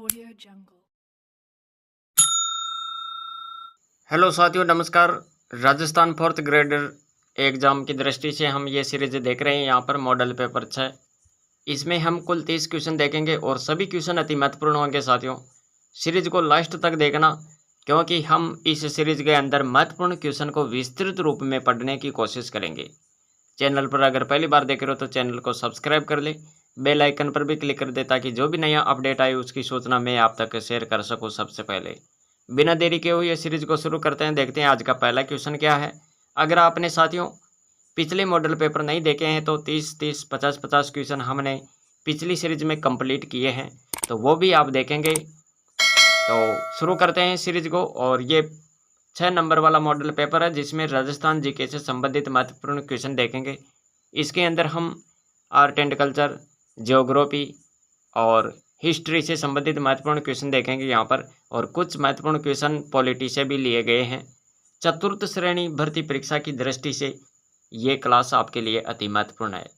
Audio Jungle। Hello साथियों, नमस्कार। Rajasthan fourth grader exam की दृष्टि से हम ये सीरीज़ देख रहे हैं। यहाँ पर मॉडल पेपर 6, इसमें हम कुल 30 क्वेश्चन देखेंगे और सभी क्वेश्चन अति महत्वपूर्ण होंगे साथियों। सीरीज़ को लास्ट तक देखना, क्योंकि हम इस सीरीज़ के अंदर महत्वपूर्ण क्वेश्चन को विस्तृत रूप में पढ़ने की कोशिश करेंगे। चैनल पर अगर पहली बार देख रहे हो तो चैनल को सब्सक्राइब कर ले, बेल आइकन पर भी क्लिक कर दे ताकि जो भी नया अपडेट आए उसकी सूचना मैं आप तक शेयर कर सकूँ सबसे पहले। बिना देरी के हुए सीरीज को शुरू करते हैं। देखते हैं आज का पहला क्वेश्चन क्या है। अगर आपने साथियों पिछले मॉडल पेपर नहीं देखे हैं तो 30-30, 50-50 क्वेश्चन हमने पिछली सीरीज में कंप्लीट किए हैं, तो वो भी आप देखेंगे। तो शुरू करते हैं सीरीज को। और ये 6 नंबर वाला मॉडल पेपर है जिसमें राजस्थान जीके से संबंधित महत्वपूर्ण क्वेश्चन देखेंगे। इसके अंदर हम आर्ट एंड कल्चर, ज्योग्राफी और हिस्ट्री से संबंधित महत्वपूर्ण क्वेश्चन देखेंगे यहाँ पर, और कुछ महत्वपूर्ण क्वेश्चन पॉलिटी से भी लिए गए हैं। चतुर्थ श्रेणी भर्ती परीक्षा की दृष्टि से ये क्लास आपके लिए अति महत्वपूर्ण है।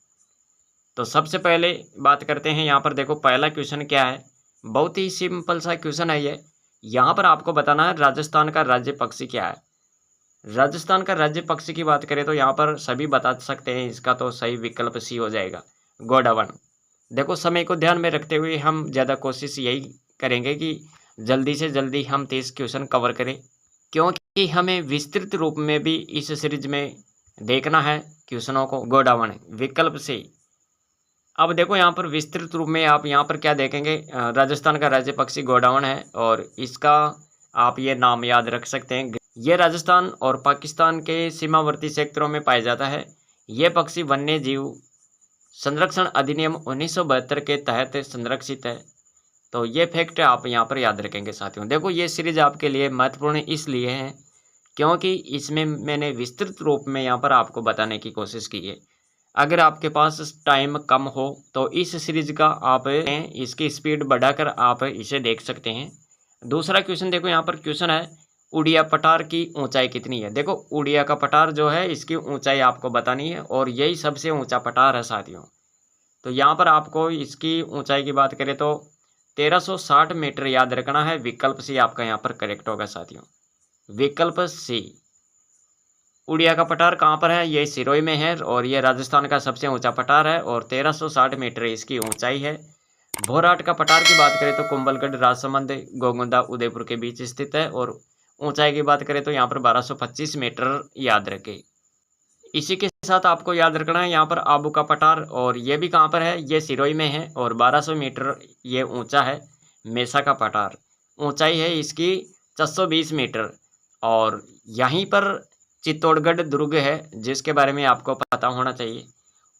तो सबसे पहले बात करते हैं। यहाँ पर देखो पहला क्वेश्चन क्या है। बहुत ही सिंपल सा क्वेश्चन है ये। यहाँ पर आपको बताना है राजस्थान का राज्य पक्षी क्या है। राजस्थान का राज्य पक्षी की बात करें तो यहाँ पर सभी बता सकते हैं, इसका तो सही विकल्प सी हो जाएगा, गोडावण। देखो समय को ध्यान में रखते हुए हम ज़्यादा कोशिश यही करेंगे कि जल्दी से जल्दी हम 30 क्वेश्चन कवर करें, क्योंकि हमें विस्तृत रूप में भी इस सीरीज में देखना है क्वेश्चनों को। गोडावण विकल्प से। अब देखो यहाँ पर विस्तृत रूप में आप यहाँ पर क्या देखेंगे, राजस्थान का राज्य पक्षी गोडावण है, और इसका आप ये नाम याद रख सकते हैं। ये राजस्थान और पाकिस्तान के सीमावर्ती क्षेत्रों में पाया जाता है। ये पक्षी वन्य जीव संरक्षण अधिनियम 1972 के तहत संरक्षित है। तो ये फैक्ट आप यहाँ पर याद रखेंगे साथियों। देखो ये सीरीज आपके लिए महत्वपूर्ण इसलिए है क्योंकि इसमें मैंने विस्तृत रूप में यहाँ पर आपको बताने की कोशिश की है। अगर आपके पास टाइम कम हो तो इस सीरीज का आप इसकी स्पीड बढ़ाकर आप इसे देख सकते हैं। दूसरा क्वेश्चन देखो, यहाँ पर क्वेश्चन है उड़िया पठार की ऊंचाई कितनी है। देखो उड़िया का पठार जो है इसकी ऊंचाई आपको बतानी है, और यही सबसे ऊंचा पठार है साथियों। तो यहाँ पर आपको इसकी ऊंचाई की बात करें तो 1360 मीटर याद रखना है। विकल्प सी आपका यहाँ पर करेक्ट होगा साथियों, विकल्प सी। उड़िया का पठार कहाँ पर है, ये सिरोही में है, और ये राजस्थान का सबसे ऊंचा पठार है, और 1360 मीटर इसकी ऊंचाई है। भोराट का पठार की बात करें तो कुंभलगढ़, राजसमंद, गोगुंदा, उदयपुर के बीच स्थित है, और ऊंचाई की बात करें तो यहाँ पर 1225 मीटर याद रखें। इसी के साथ आपको याद रखना है यहाँ पर आबू का पठार, और ये भी कहाँ पर है, ये सिरोही में है, और 1200 मीटर ये ऊंचा है। मेसा का पठार ऊंचाई है इसकी 420 मीटर, और यहीं पर चित्तौड़गढ़ दुर्ग है जिसके बारे में आपको पता होना चाहिए।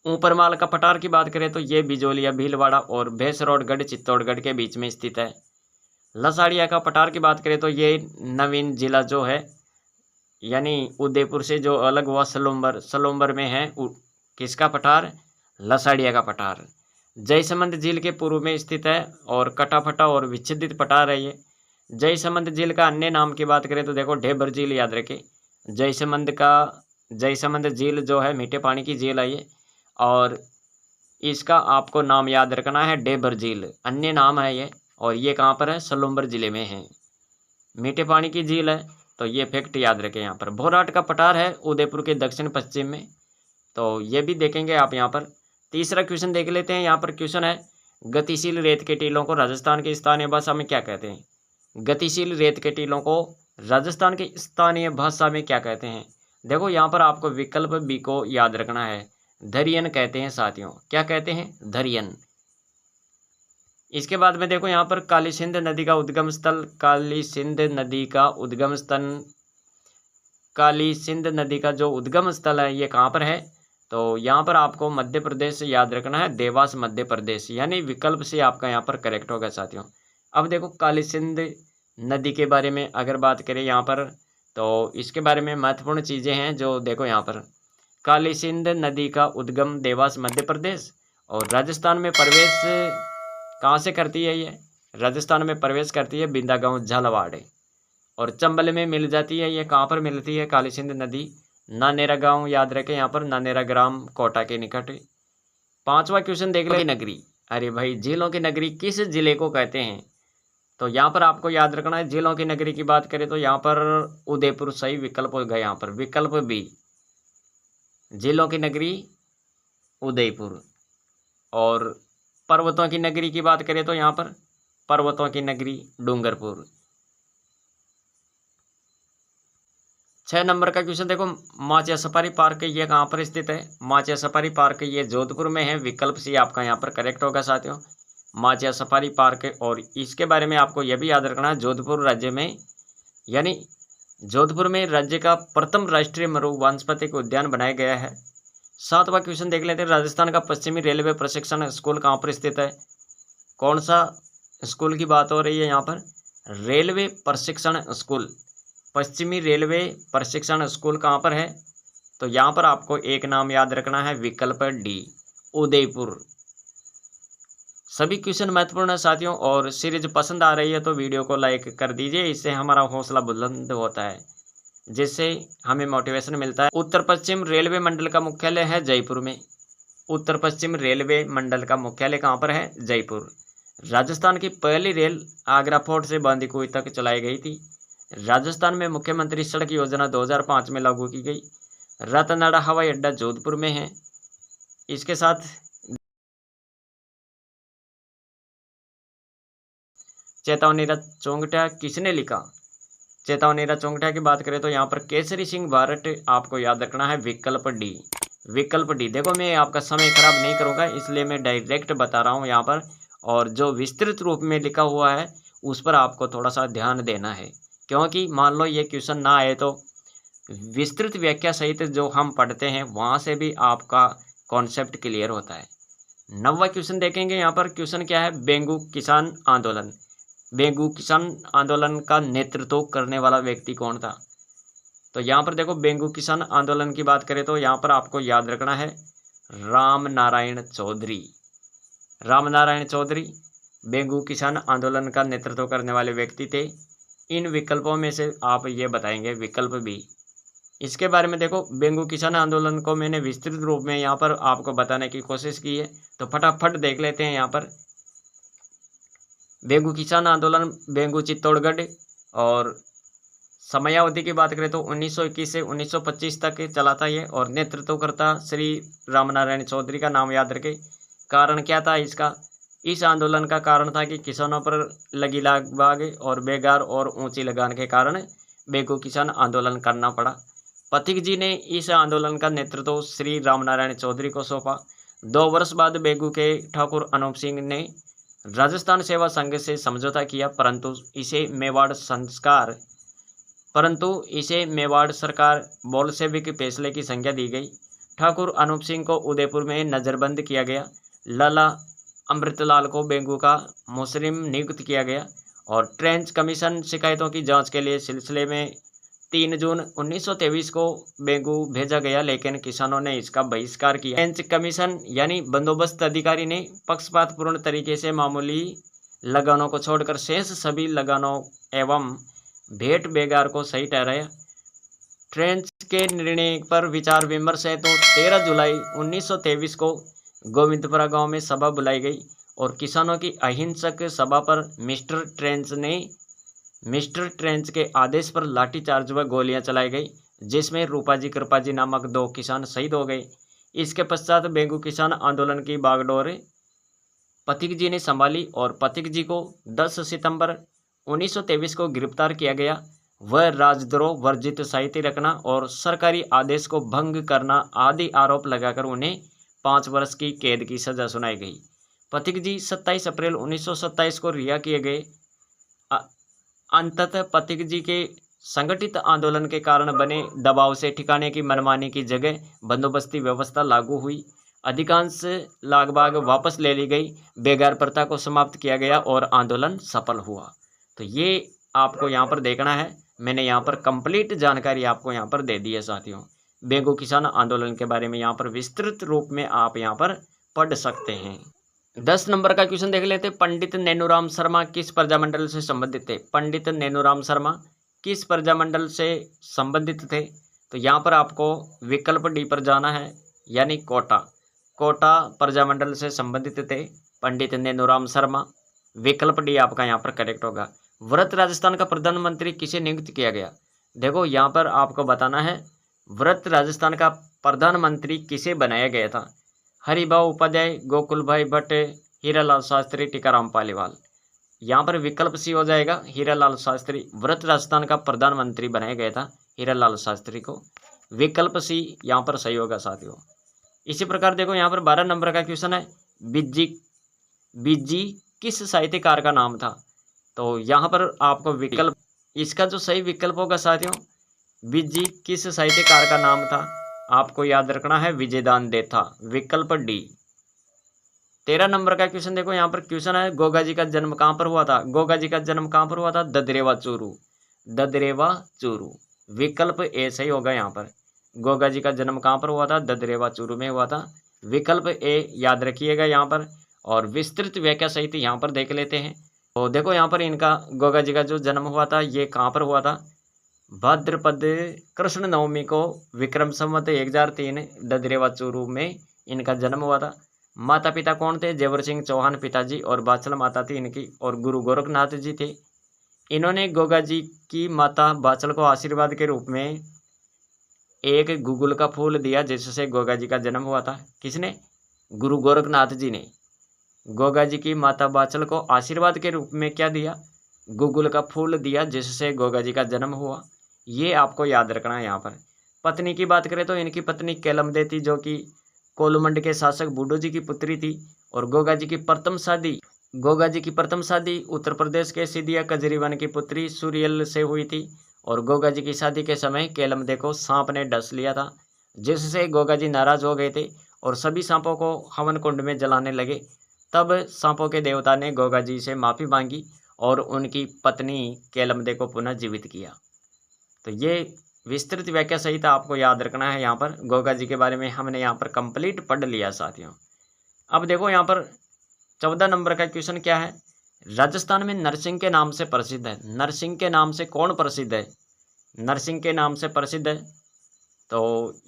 ऊपरमाल का पठार की बात करें तो ये बिजोलिया, भीलवाड़ा और भैंसरोडगढ़ चित्तौड़गढ़ के बीच में स्थित है। लसाड़िया का पठार की बात करें तो ये नवीन जिला जो है, यानी उदयपुर से जो अलग हुआ सलोम्बर में है किसका पठार, लसाड़िया का पठार। जयसमंद झील के पूर्व में स्थित है, और कटाफटा और विच्छेदित पठार है ये। जयसमंद झील का अन्य नाम की बात करें तो देखो ढेबर झील याद रखें। जयसमंद झील जो है मीठे पानी की झील है ये, और इसका आपको नाम याद रखना है ढेबर झील, अन्य नाम है ये, और ये कहाँ पर है, सलूम्बर जिले में है, मीठे पानी की झील है। तो ये फैक्ट याद रखें। यहाँ पर भोराट का पठार है उदयपुर के दक्षिण पश्चिम में, तो ये भी देखेंगे आप यहाँ पर। तीसरा क्वेश्चन देख लेते हैं। यहाँ पर क्वेश्चन है गतिशील रेत के टीलों को राजस्थान की स्थानीय भाषा में क्या कहते हैं। गतिशील रेत के टीलों को राजस्थान की स्थानीय भाषा में क्या कहते हैं। देखो यहाँ पर आपको विकल्प बी को याद रखना है, धरियन कहते हैं साथियों। क्या कहते हैं, धरियन। इसके बाद में देखो यहाँ पर काली सिंध नदी का उद्गम स्थल, काली सिंध नदी का जो उद्गम स्थल है ये कहाँ पर है, तो यहाँ पर आपको मध्य प्रदेश याद रखना है, देवास मध्य प्रदेश, यानी विकल्प से आपका यहाँ पर करेक्ट होगा साथियों। अब देखो काली सिंध नदी के बारे में अगर बात करें यहाँ पर, तो इसके बारे में महत्वपूर्ण चीज़ें हैं जो देखो यहाँ पर। काली सिंध नदी का उद्गम देवास मध्य प्रदेश, और राजस्थान में प्रवेश कहाँ से करती है ये, राजस्थान में प्रवेश करती है बिंदा गाँव झालावाड़, और चंबल में मिल जाती है। ये कहाँ पर मिलती है काली सिंध नदी, नानेरा गांव याद रखें यहाँ पर, नानेरा ग्राम कोटा के निकट। पांचवा क्वेश्चन देख ले, नगरी। अरे भाई झीलों की नगरी किस जिले को कहते हैं। तो यहाँ पर आपको याद रखना है, जिलों की नगरी की बात करें तो यहाँ पर उदयपुर सही विकल्प हो गया। यहाँ पर विकल्प बी, जिलों की नगरी उदयपुर। और पर्वतों की नगरी की बात करें तो यहाँ पर पर्वतों की नगरी डूंगरपुर। 6 नंबर का क्वेश्चन देखो, माचिया सफारी पार्क ये कहाँ पर स्थित है? माचिया सफारी पार्क ये जोधपुर में है। विकल्प सी आपका यहाँ पर करेक्ट होगा साथियों, माचिया सफारी पार्क। और इसके बारे में आपको यह भी याद रखना है, जोधपुर राज्य में यानी जोधपुर में राज्य का प्रथम राष्ट्रीय मरु वानस्पतिक उद्यान बनाया गया है। 7वां क्वेश्चन देख लेते हैं, राजस्थान का पश्चिमी रेलवे प्रशिक्षण स्कूल कहाँ पर स्थित है? कौन सा स्कूल की बात हो रही है यहाँ पर? रेलवे प्रशिक्षण स्कूल, पश्चिमी रेलवे प्रशिक्षण स्कूल कहाँ पर है? तो यहाँ पर आपको एक नाम याद रखना है, विकल्प डी, उदयपुर। सभी क्वेश्चन महत्वपूर्ण है साथियों, और सीरीज पसंद आ रही है तो वीडियो को लाइक कर दीजिए, इससे हमारा हौसला बुलंद होता है, जिससे हमें मोटिवेशन मिलता है। उत्तर पश्चिम रेलवे मंडल का मुख्यालय है जयपुर में। उत्तर पश्चिम रेलवे मंडल का मुख्यालय कहाँ पर है? जयपुर। राजस्थान की पहली रेल आगरा फोर्ट से बांदीकुई तक चलाई गई थी। राजस्थान में मुख्यमंत्री सड़क योजना 2005 में लागू की गई। रतनाड़ा हवाई अड्डा जोधपुर में है। इसके साथ चेतावनीरा चोंगटा किसने लिखा? चेतावनीरा चोंगटा की बात करें तो यहाँ पर केसरी सिंह भारत आपको याद रखना है, विकल्प डी, विकल्प डी। देखो मैं आपका समय खराब नहीं करूँगा, इसलिए मैं डायरेक्ट बता रहा हूँ यहाँ पर, और जो विस्तृत रूप में लिखा हुआ है उस पर आपको थोड़ा सा ध्यान देना है, क्योंकि मान लो ये क्वेश्चन ना आए तो विस्तृत व्याख्या सहित जो हम पढ़ते हैं वहाँ से भी आपका कॉन्सेप्ट क्लियर होता है। 9वां क्वेश्चन देखेंगे। यहाँ पर क्वेश्चन क्या है? बेंगू किसान आंदोलन, बेंगू किसान आंदोलन का नेतृत्व करने वाला व्यक्ति कौन था? तो यहाँ पर देखो, बेंगू किसान आंदोलन की बात करें तो यहाँ पर आपको याद रखना है, राम नारायण चौधरी। राम नारायण चौधरी बेंगू किसान आंदोलन का नेतृत्व करने वाले व्यक्ति थे। इन विकल्पों में से आप ये बताएंगे, विकल्प बी। इसके बारे में देखो, बेंगू किसान आंदोलन को मैंने विस्तृत रूप में यहाँ पर आपको बताने की कोशिश की है, तो फटाफट देख लेते हैं। यहाँ पर बेंगू किसान आंदोलन बेंगू चित्तौड़गढ़, और समयावधि की बात करें तो 1921 से 1925 तक चला था ये, और नेतृत्वकर्ता श्री रामनारायण चौधरी का नाम याद रखें। कारण क्या था इसका? इस आंदोलन का कारण था कि किसानों पर लगी लागबाग और बेगार और ऊंची लगान के कारण बेंगू किसान आंदोलन करना पड़ा। पथिक जी ने इस आंदोलन का नेतृत्व श्री रामनारायण चौधरी को सौंपा। 2 वर्ष बाद बेंगू के ठाकुर अनूप सिंह ने राजस्थान सेवा संघ से समझौता किया, परंतु इसे मेवाड़ सरकार बोल्शेविक फैसले की संज्ञा दी गई। ठाकुर अनूप सिंह को उदयपुर में नज़रबंद किया गया। लाला अमृतलाल को बेंगू का मुसरिम नियुक्त किया गया, और ट्रेंच कमीशन शिकायतों की जांच के लिए सिलसिले में 3 जून 1923 को बेंगू भेजा गया, लेकिन किसानों ने इसका बहिष्कार किया। ट्रेंच कमीशन यानी बंदोबस्त अधिकारी ने पक्षपातपूर्ण तरीके से मामूली लगानों को छोड़कर शेष सभी लगानों एवं भेंट बेगार को सही ठहराया। ट्रेंच के निर्णय पर विचार विमर्श है तो 13 जुलाई 1923 को गोविंदपुरा गांव में सभा बुलाई गई, और किसानों की अहिंसक सभा पर मिस्टर ट्रेंच के आदेश पर लाठीचार्ज व गोलियां चलाई गई, जिसमें रूपाजी कृपाजी नामक 2 किसान शहीद हो गए। इसके पश्चात बेंगू किसान आंदोलन की बागडोर पथिक जी ने संभाली, और पथिक जी को 10 सितंबर 1923 को गिरफ्तार किया गया। वह राजद्रोह, वर्जित साहित्य रखना और सरकारी आदेश को भंग करना आदि आरोप लगाकर उन्हें 5 वर्ष की कैद की सजा सुनाई गई। पथिक जी 27 अप्रैल 1927 को रिहा किए गए। अंततः पथिक जी के संगठित आंदोलन के कारण बने दबाव से ठिकाने की मनमानी की जगह बंदोबस्ती व्यवस्था लागू हुई। अधिकांश लागबाग वापस ले ली गई, बेगार प्रथा को समाप्त किया गया और आंदोलन सफल हुआ। तो ये आपको यहाँ पर देखना है, मैंने यहाँ पर कंप्लीट जानकारी आपको यहाँ पर दे दी है साथियों। बेंगू किसान आंदोलन के बारे में यहाँ पर विस्तृत रूप में आप यहाँ पर पढ़ सकते हैं। 10 नंबर का क्वेश्चन देख लेते हैं। पंडित नैनूराम शर्मा किस प्रजामंडल से संबंधित थे? पंडित नैनूराम शर्मा किस प्रजामंडल से संबंधित थे? तो यहाँ पर आपको विकल्प डी पर जाना है, यानी कोटा प्रजामंडल से संबंधित थे पंडित नैनूराम शर्मा। विकल्प डी आपका यहाँ पर करेक्ट होगा। व्रत राजस्थान का प्रधानमंत्री किसे नियुक्त किया गया? देखो यहाँ पर आपको बताना है व्रत राजस्थान का प्रधानमंत्री किसे बनाया गया था। हरिभाऊ उपाध्याय, गोकुल भाई भट्ट, हीरालाल शास्त्री, टीकाराम पालीवाल। यहाँ पर विकल्प सी हो जाएगा हीरालाल शास्त्री। व्रत राजस्थान का प्रधानमंत्री बनाया गया था हीरालाल शास्त्री को। विकल्प सी यहाँ पर सही होगा साथियों। इसी प्रकार देखो यहाँ पर 12 नंबर का क्वेश्चन है, बिज्जी किस साहित्यकार का नाम था? तो यहाँ पर आपको विकल्प, इसका जो सही विकल्प होगा साथियों, बिज्जी किस साहित्यकार का नाम था? आपको याद रखना है विजयदान देथा, विकल्प डी। 13 नंबर का क्वेश्चन देखो यहाँ पर क्वेश्चन है, गोगा जी का जन्म कहाँ पर हुआ था? गोगा जी का जन्म कहाँ पर हुआ था? ददरेवा चूरू, ददरेवा चूरू। विकल्प ए सही होगा यहाँ पर। गोगा जी का जन्म कहाँ पर हुआ था? ददरेवा चूरू में हुआ था। विकल्प ए याद रखिएगा यहाँ पर। और विस्तृत व्याख्या सहित यहाँ पर देख लेते हैं। तो देखो यहाँ पर इनका गोगा जी का जो जन्म हुआ था ये कहाँ पर हुआ था? भाद्रपद कृष्ण नवमी को विक्रम संवत 1003 ददरेवा चूरू में इनका जन्म हुआ था। माता पिता कौन थे? जेवर सिंह चौहान पिताजी और बाचल माता थी इनकी, और गुरु गोरखनाथ जी थे। इन्होंने गोगा जी की माता बाचल को आशीर्वाद के रूप में एक गुगुल का फूल दिया जिससे गोगा जी का जन्म हुआ था। किसने? गुरु गोरखनाथ जी ने गोगा जी की माता बाचल को आशीर्वाद के रूप में क्या दिया? गुगुल का फूल दिया जिससे गोगा जी का जन्म हुआ। ये आपको याद रखना है यहाँ पर। पत्नी की बात करें तो इनकी पत्नी केलमदे थी जो कि कोलमंड के शासक बूडो जी की पुत्री थी। और गोगा जी की प्रथम शादी उत्तर प्रदेश के सिदिया कजरीवन की पुत्री सूर्यल से हुई थी। और गोगा जी की शादी के समय केलमदे को सांप ने डस लिया था जिससे गोगा जी नाराज हो गए थे और सभी सांपों को हवन कुंड में जलाने लगे। तब सांपों के देवता ने गोगा जी से माफ़ी मांगी और उनकी पत्नी केलमदे को पुनः जीवित किया। तो ये विस्तृत व्याख्या सहित आपको याद रखना है। यहाँ पर गोगा जी के बारे में हमने यहाँ पर कंप्लीट पढ़ लिया साथियों। अब देखो यहाँ पर 14 नंबर का क्वेश्चन क्या है? राजस्थान में नरसिंह के नाम से प्रसिद्ध है। नरसिंह के नाम से कौन प्रसिद्ध है? नरसिंह के नाम से प्रसिद्ध है। तो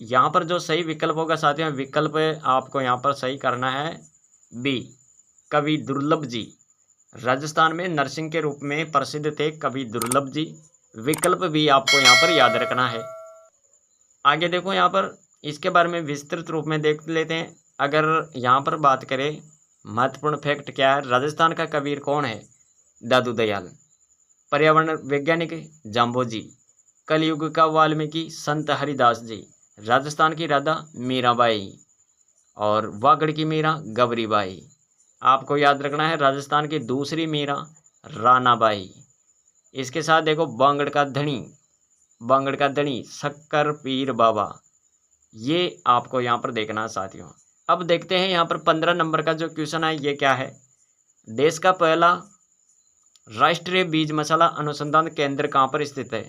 यहाँ पर जो सही विकल्प होगा साथियों, विकल्प आपको यहाँ पर सही करना है बी, कवि दुर्लभ जी। राजस्थान में नरसिंह के रूप में प्रसिद्ध थे कवि दुर्लभ जी। विकल्प भी आपको यहाँ पर याद रखना है। आगे देखो यहाँ पर इसके बारे में विस्तृत रूप में देख लेते हैं। अगर यहाँ पर बात करें महत्वपूर्ण फैक्ट क्या है, राजस्थान का कबीर कौन है? दादू दयाल। पर्यावरण वैज्ञानिक जाम्बोजी। कलयुग का वाल्मीकि संत हरिदास जी। राजस्थान की राधा मीराबाई और वागड़ की मीरा गबरीबाई। आपको याद रखना है राजस्थान की दूसरी मीरा रानाबाई। इसके साथ देखो बांगड़ का धनी शक्कर पीर बाबा। ये आपको यहाँ पर देखना है साथियों। अब देखते हैं यहाँ पर 15 नंबर का जो क्वेश्चन है ये क्या है? देश का पहला राष्ट्रीय बीज मसाला अनुसंधान केंद्र कहाँ पर स्थित है?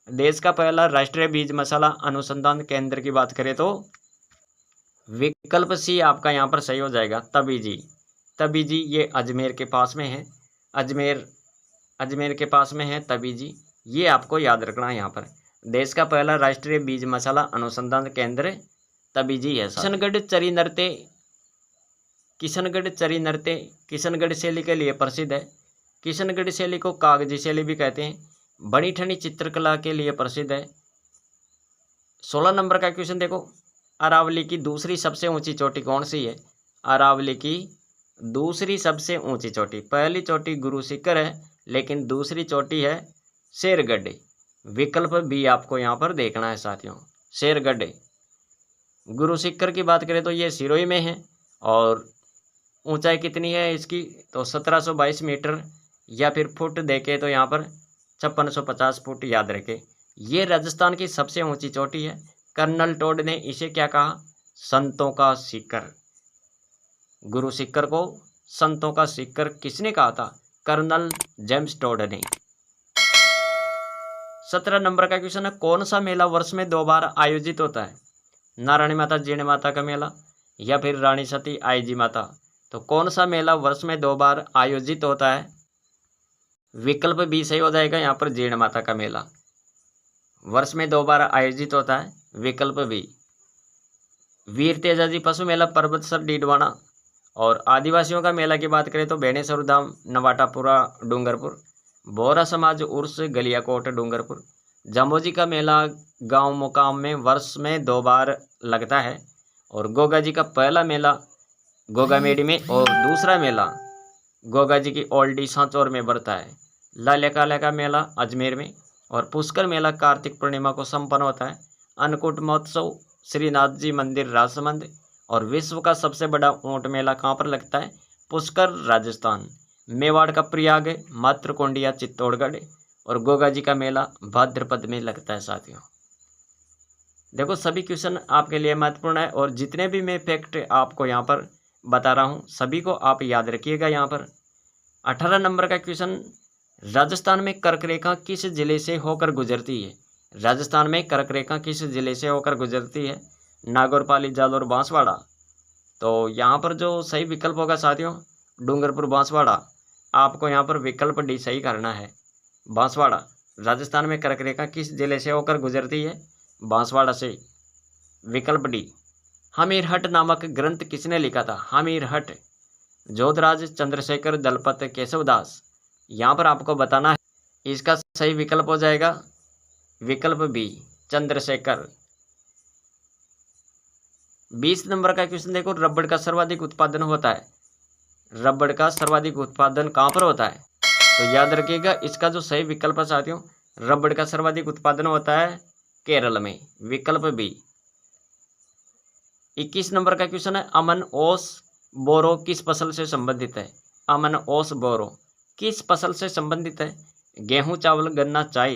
देश का पहला राष्ट्रीय बीज मसाला अनुसंधान केंद्र की बात करें तो विकल्प सी आपका यहाँ पर सही हो जाएगा, तभी जी। ये अजमेर के पास में है। अजमेर के पास में है तभी जी। ये आपको याद रखना है यहाँ पर। देश का पहला राष्ट्रीय बीज मसाला अनुसंधान केंद्र तभी जी है। किशनगढ़ शैली के लिए प्रसिद्ध है। किशनगढ़ शैली को कागजी शैली भी कहते हैं। बनी ठनी चित्रकला के लिए प्रसिद्ध है। 16 नंबर का क्वेश्चन देखो, अरावली की दूसरी सबसे ऊंची चोटी कौन सी है? अरावली की दूसरी सबसे ऊंची चोटी, पहली चोटी गुरु शिखर है लेकिन दूसरी चोटी है शेरगढ़। विकल्प भी आपको यहाँ पर देखना है साथियों, शेरगढ़। गुरु शिखर की बात करें तो ये सिरोही में है और ऊंचाई कितनी है इसकी? तो 1722 मीटर या फिर फुट देखे तो यहाँ पर 5650 फुट याद रखें। ये राजस्थान की सबसे ऊंची चोटी है। कर्नल टोड ने इसे क्या कहा? संतों का शिखर। गुरु शिखर को संतों का शिखर किसने कहा था? कर्नल जेम्स टोड ने। 17 नंबर का क्वेश्चन है, कौन सा मेला वर्ष में 2 बार आयोजित होता है? नारायणी माता जीण माता का मेला या फिर रानी सती आईजी माता। तो कौन सा मेला वर्ष में 2 बार आयोजित होता है? विकल्प भी सही हो जाएगा यहाँ पर, जीण माता का मेला वर्ष में 2 बार आयोजित होता है। विकल्प भी। वीर तेजाजी पशु मेला पर्वतसर डीडवाना और आदिवासियों का मेला की बात करें तो बेणेश्वर धाम, नवाटापुरा, डूंगरपुर। बोहरा समाज उर्स, गलियाकोट, डूंगरपुर। जामोजी का मेला गांव मुकाम में वर्ष में 2 बार लगता है। और गोगा जी का पहला मेला गोगामेडी में और दूसरा मेला गोगा जी की ओल्डी सांचौर में बढ़ता है। लालिया का मेला अजमेर में। और पुष्कर मेला कार्तिक पूर्णिमा को संपन्न होता है। अन्नकूट महोत्सव श्रीनाथ जी मंदिर राजसमंद। और विश्व का सबसे बड़ा ऊंट मेला कहाँ पर लगता है? पुष्कर, राजस्थान। मेवाड़ का प्रयाग, मातृकोंडिया, चित्तौड़गढ़। और गोगा जी का मेला भाद्रपद में लगता है साथियों। देखो सभी क्वेश्चन आपके लिए महत्वपूर्ण है और जितने भी मैं फैक्ट आपको यहाँ पर बता रहा हूँ सभी को आप याद रखिएगा। यहाँ पर 18 नंबर का क्वेश्चन, राजस्थान में कर्क रेखा किस जिले से होकर गुजरती है? राजस्थान में कर्क रेखा किस जिले से होकर गुजरती है? नागौर, पाली, जालौर, बांसवाड़ा। तो यहाँ पर जो सही विकल्प होगा साथियों डूंगरपुर, बांसवाड़ा। आपको यहाँ पर विकल्प डी सही करना है, बांसवाड़ा। राजस्थान में कर्क रेखा किस जिले से होकर गुजरती है? बांसवाड़ा से, विकल्प डी। हमीरहट नामक ग्रंथ किसने लिखा था? हमीरहट, जोधराज, चंद्रशेखर, दलपत, केशवदास। यहाँ पर आपको बताना है, इसका सही विकल्प हो जाएगा विकल्प बी, चंद्रशेखर। 20 नंबर का क्वेश्चन देखो, रबड़ का सर्वाधिक उत्पादन होता है। रबड़ का सर्वाधिक उत्पादन कहाँ पर होता है? तो याद रखिएगा इसका जो सही विकल्प है साथियों, रबड़ का सर्वाधिक उत्पादन होता है केरल में, विकल्प बी। 21 नंबर का क्वेश्चन है, अमन ओस बोरो किस फसल से संबंधित है? अमन ओस बोरो किस फसल से संबंधित है? गेहूं, चावल, गन्ना, चाय।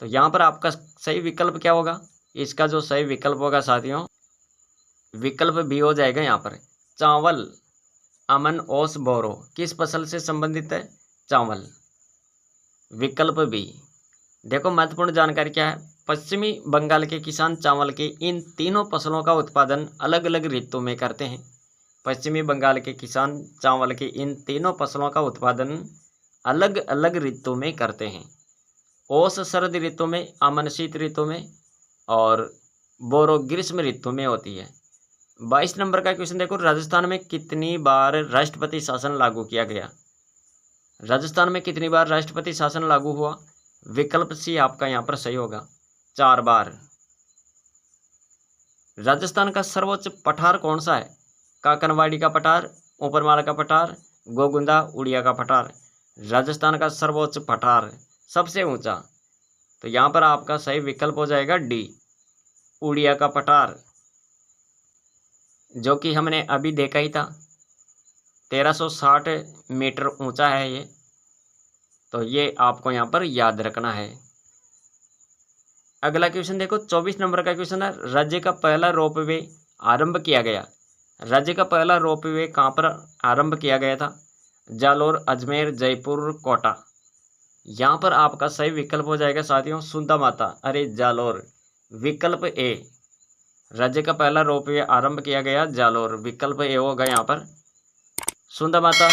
तो यहाँ पर आपका सही विकल्प क्या होगा? इसका जो सही विकल्प होगा साथियों विकल्प बी हो जाएगा। यहाँ पर चावल, अमन ओस बोरो किस फसल से संबंधित है? चावल, विकल्प बी। देखो महत्वपूर्ण जानकारी क्या है, पश्चिमी बंगाल के किसान चावल के इन तीनों फसलों का उत्पादन अलग अलग ऋतु में करते हैं। पश्चिमी बंगाल के किसान चावल के इन तीनों फसलों का उत्पादन अलग अलग ऋतु में करते हैं। ओस शरद ऋतु में, अमन शीत ऋतु में और बोरो ग्रीष्म ऋतु में होती है। 22 नंबर का क्वेश्चन देखो, राजस्थान में कितनी बार राष्ट्रपति शासन लागू किया गया? राजस्थान में कितनी बार राष्ट्रपति शासन लागू हुआ? विकल्प सी आपका यहाँ पर सही होगा, 4 बार। राजस्थान का सर्वोच्च पठार कौन सा है? काकनवाड़ी का पठार, ऊपरमाला का पठार, गोगुंदा, उड़िया का पठार। राजस्थान का सर्वोच्च पठार, सबसे ऊंचा। तो यहाँ पर आपका सही विकल्प हो जाएगा डी, उड़िया का पठार, जो कि हमने अभी देखा ही था। 1360 मीटर ऊंचा है ये। तो ये आपको यहाँ पर याद रखना है। अगला क्वेश्चन देखो, 24 नंबर का क्वेश्चन है, राज्य का पहला रोपवे आरंभ किया गया। राज्य का पहला रोपवे कहाँ पर आरंभ किया गया था? जालोर, अजमेर, जयपुर, कोटा। यहाँ पर आपका सही विकल्प हो जाएगा साथियों सुंदा माता, अरे जालोर, विकल्प ए। राज्य का पहला रोपवे आरंभ किया गया जालोर, विकल्प ए होगा यहाँ पर। सुंदा माता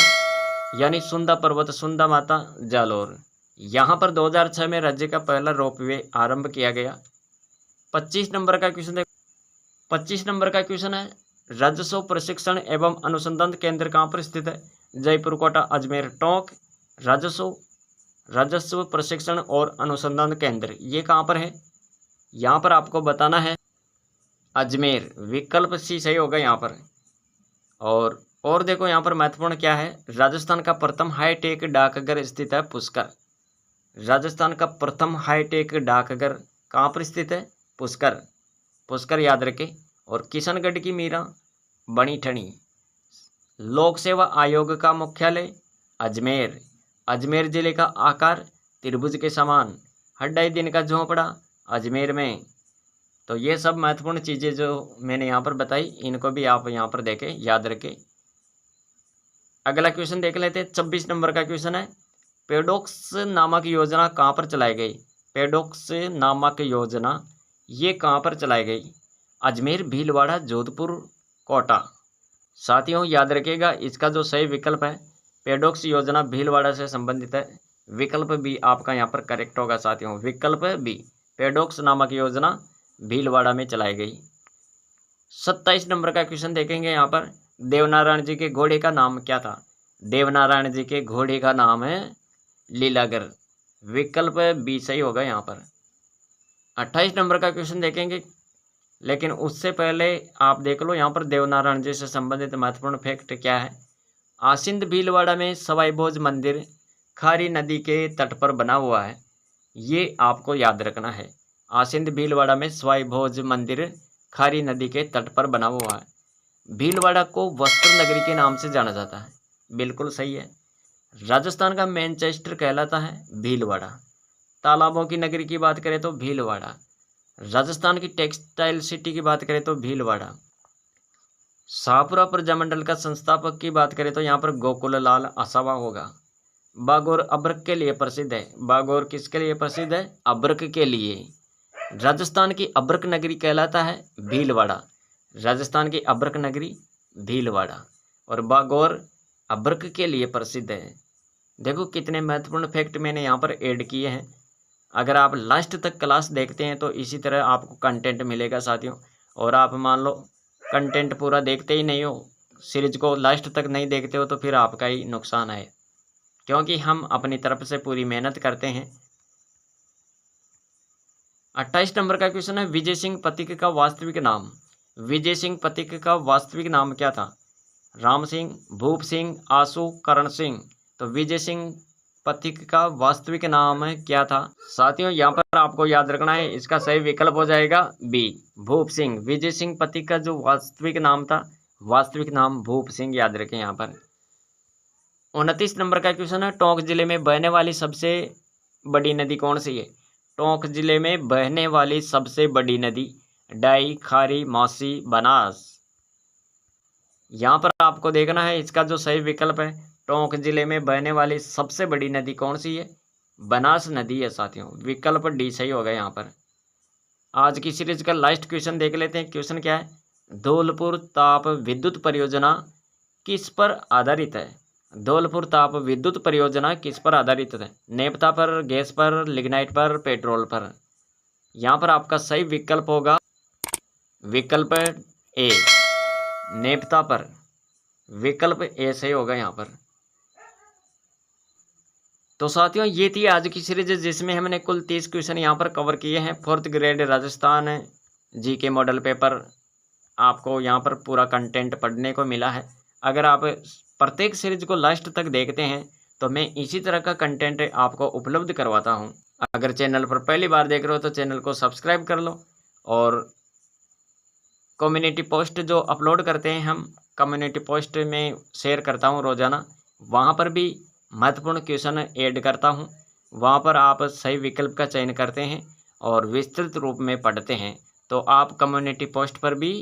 यानी सुंदा पर्वत, सुंदा माता, जालोर। यहाँ पर 2006 में राज्य का पहला रोपवे आरंभ किया गया। 25 नंबर का क्वेश्चन देखो, 25 नंबर का क्वेश्चन है, राजस्व प्रशिक्षण एवं अनुसंधान केंद्र कहाँ पर स्थित है? जयपुर, कोटा, अजमेर, टोंक। राजस्व प्रशिक्षण और अनुसंधान केंद्र ये कहाँ पर है? यहाँ पर आपको बताना है अजमेर, विकल्प सी सही होगा यहाँ पर। और देखो यहाँ पर महत्वपूर्ण क्या है, राजस्थान का प्रथम हाईटेक डाकघर स्थित है पुष्कर। राजस्थान का प्रथम हाईटेक डाकघर कहाँ पर स्थित है? पुष्कर, पुष्कर याद रखें। और किशनगढ़ की मीरा, बनी ठनी। लोक सेवा आयोग का मुख्यालय अजमेर। अजमेर जिले का आकार त्रिभुज के समान। हर 2.5 दिन का झोंपड़ा अजमेर में। तो ये सब महत्वपूर्ण चीज़ें जो मैंने यहाँ पर बताई इनको भी आप यहाँ पर देखें, याद रखें। अगला क्वेश्चन देख लेते हैं, 26 नंबर का क्वेश्चन है, पेडॉक्स नामक योजना कहाँ पर चलाई गई? पेडॉक्स नामक योजना ये कहाँ पर चलाई गई? अजमेर, भीलवाड़ा, जोधपुर, कोटा। साथियों याद रखिएगा इसका जो सही विकल्प है पेडॉक्स योजना भीलवाड़ा से संबंधित है, विकल्प बी आपका यहाँ पर करेक्ट होगा साथियों, विकल्प बी, पेडॉक्स नामक योजना भीलवाड़ा में चलाई गई। 27 नंबर का क्वेश्चन देखेंगे यहाँ पर, देवनारायण जी के घोड़े का नाम क्या था? देवनारायण जी के घोड़े का नाम है लीलागर। विकल्प बी सही होगा यहाँ पर। 28 नंबर का क्वेश्चन देखेंगे, लेकिन उससे पहले आप देख लो यहाँ पर देवनारायण जी से संबंधित महत्वपूर्ण फैक्ट क्या है। आसिंद भीलवाड़ा में सवाई भोज मंदिर खारी नदी के तट पर बना हुआ है, ये आपको याद रखना है। आसिंद भीलवाड़ा में सवाई भोज मंदिर खारी नदी के तट पर बना हुआ है। भीलवाड़ा को वस्त्र नगरी के नाम से जाना जाता है, बिल्कुल सही है। राजस्थान का मैनचेस्टर कहलाता है भीलवाड़ा। तालाबों की नगरी की बात करें तो भीलवाड़ा। राजस्थान की टेक्सटाइल सिटी की बात करें तो भीलवाड़ा। शाहपुरा प्रजामंडल का संस्थापक की बात करें तो यहाँ पर गोकुल लाल आसावा होगा। बागौर अब्रक के लिए प्रसिद्ध है। बागौर किसके लिए प्रसिद्ध है? अब्रक के लिए। राजस्थान की अब्रक नगरी कहलाता है भीलवाड़ा। राजस्थान की अब्रक नगरी भीलवाड़ा और बागौर अब्रक के लिए प्रसिद्ध है। देखो कितने महत्वपूर्ण फैक्ट मैंने यहाँ पर ऐड किए हैं। अगर आप लास्ट तक क्लास देखते हैं तो इसी तरह आपको कंटेंट मिलेगा साथियों। और आप मान लो कंटेंट पूरा देखते ही नहीं हो, सीरीज को लास्ट तक नहीं देखते हो, तो फिर आपका ही नुकसान है, क्योंकि हम अपनी तरफ से पूरी मेहनत करते हैं। 28 नंबर का क्वेश्चन है, विजय सिंह पथिक का वास्तविक नाम। विजय सिंह पथिक का वास्तविक नाम क्या था? राम सिंह, भूप सिंह, आशु, करण सिंह। तो विजय सिंह पथिक का वास्तविक नाम क्या था? साथियों यहाँ पर आपको याद रखना है, इसका सही विकल्प हो जाएगा बी, भूप सिंह। विजय सिंह पथिक का जो वास्तविक नाम था, वास्तविक नाम भूप सिंह, याद रखें यहाँ पर। 29 नंबर का क्वेश्चन है, टोंक जिले में बहने वाली सबसे बड़ी नदी कौन सी है? टोंक जिले में बहने वाली सबसे बड़ी नदी डाई, खारी, मौसी, बनास। यहाँ पर आपको देखना है इसका जो सही विकल्प है। टोंक जिले में बहने वाली सबसे बड़ी नदी कौन सी है? बनास नदी है साथियों। विकल्प डी सही होगा यहाँ पर। आज की सीरीज का लास्ट क्वेश्चन देख लेते हैं। क्वेश्चन क्या है? धौलपुर ताप विद्युत परियोजना किस पर आधारित है? धौलपुर ताप विद्युत परियोजना किस पर आधारित है? नेपथा पर, गैस पर, लिग्नाइट पर, पेट्रोल पर। यहाँ पर आपका सही विकल्प होगा विकल्प ए, नेपथा पर। विकल्प ए सही होगा यहाँ पर। तो साथियों ये थी आज की सीरीज, जिसमें हमने कुल 30 क्वेश्चन यहाँ पर कवर किए हैं। 4th grade Rajasthan GK model paper आपको यहाँ पर पूरा कंटेंट पढ़ने को मिला है। अगर आप प्रत्येक सीरीज को लास्ट तक देखते हैं तो मैं इसी तरह का कंटेंट आपको उपलब्ध करवाता हूँ। अगर चैनल पर पहली बार देख रहे हो तो चैनल को सब्सक्राइब कर लो। और कम्युनिटी पोस्ट जो अपलोड करते हैं हम, कम्युनिटी पोस्ट में शेयर करता हूँ रोज़ाना, वहाँ पर भी महत्वपूर्ण क्वेश्चन ऐड करता हूँ। वहाँ पर आप सही विकल्प का चयन करते हैं और विस्तृत रूप में पढ़ते हैं। तो आप कम्युनिटी पोस्ट पर भी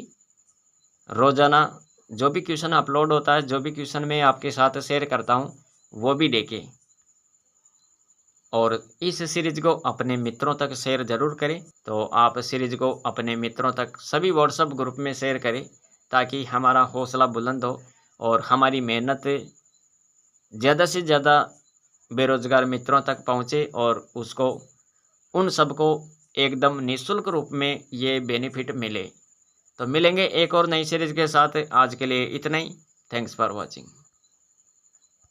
रोज़ाना जो भी क्वेश्चन अपलोड होता है, जो भी क्वेश्चन मैं आपके साथ शेयर करता हूँ, वो भी देखें। और इस सीरीज को अपने मित्रों तक शेयर ज़रूर करें। तो आप सीरीज को अपने मित्रों तक सभी व्हाट्सएप ग्रुप में शेयर करें, ताकि हमारा हौसला बुलंद हो और हमारी मेहनत ज़्यादा से ज़्यादा बेरोज़गार मित्रों तक पहुँचे और उसको उन सबको एकदम निःशुल्क रूप में ये बेनिफिट मिले। तो मिलेंगे एक और नई सीरीज़ के साथ। आज के लिए इतना ही। Thanks for watching.